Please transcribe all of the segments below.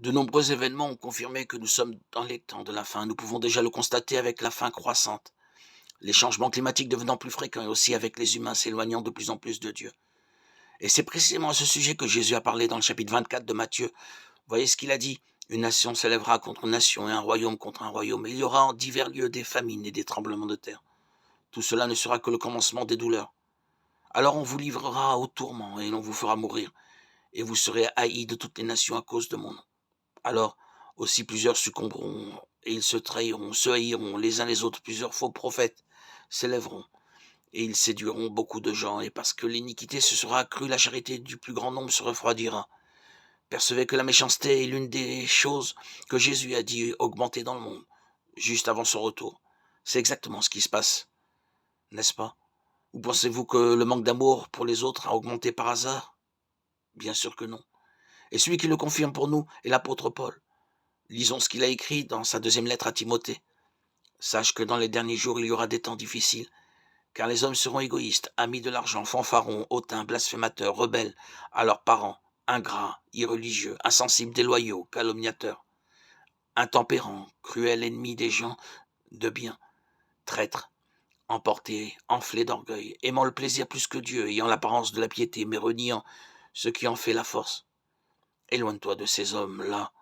De nombreux événements ont confirmé que nous sommes dans les temps de la fin. Nous pouvons déjà le constater avec la faim croissante, les changements climatiques devenant plus fréquents et aussi avec les humains s'éloignant de plus en plus de Dieu. Et c'est précisément à ce sujet que Jésus a parlé dans le chapitre 24 de Matthieu. Voyez ce qu'il a dit. Une nation s'élèvera contre une nation et un royaume contre un royaume. Et il y aura en divers lieux des famines et des tremblements de terre. Tout cela ne sera que le commencement des douleurs. Alors on vous livrera au tourment et l'on vous fera mourir. Et vous serez haïs de toutes les nations à cause de mon nom. Alors aussi plusieurs succomberont et ils se trahiront, se haïront les uns les autres. Plusieurs faux prophètes s'élèveront et ils séduiront beaucoup de gens. Et parce que l'iniquité se sera accrue, la charité du plus grand nombre se refroidira. Percevez que la méchanceté est l'une des choses que Jésus a dit augmenter dans le monde, juste avant son retour. C'est exactement ce qui se passe, n'est-ce pas? Ou pensez-vous que le manque d'amour pour les autres a augmenté par hasard? Bien sûr que non. Et celui qui le confirme pour nous est l'apôtre Paul. Lisons ce qu'il a écrit dans sa deuxième lettre à Timothée. Sache que dans les derniers jours, il y aura des temps difficiles, car les hommes seront égoïstes, amis de l'argent, fanfarons, hautains, blasphémateurs, rebelles à leurs parents, ingrats, irreligieux, insensibles, déloyaux, calomniateurs, intempérants, cruels ennemis des gens de bien, traîtres, emportés, enflés d'orgueil, aimant le plaisir plus que Dieu, ayant l'apparence de la piété, mais reniant ce qui en fait la force. Éloigne-toi de ces hommes-là.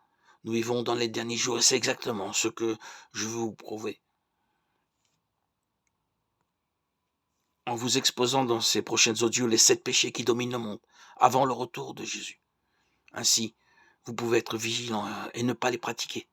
Nous vivons dans les derniers jours et c'est exactement ce que je veux vous prouver. En vous exposant dans ces prochaines audios les 7 péchés qui dominent le monde, avant le retour de Jésus. Ainsi, vous pouvez être vigilant et ne pas les pratiquer.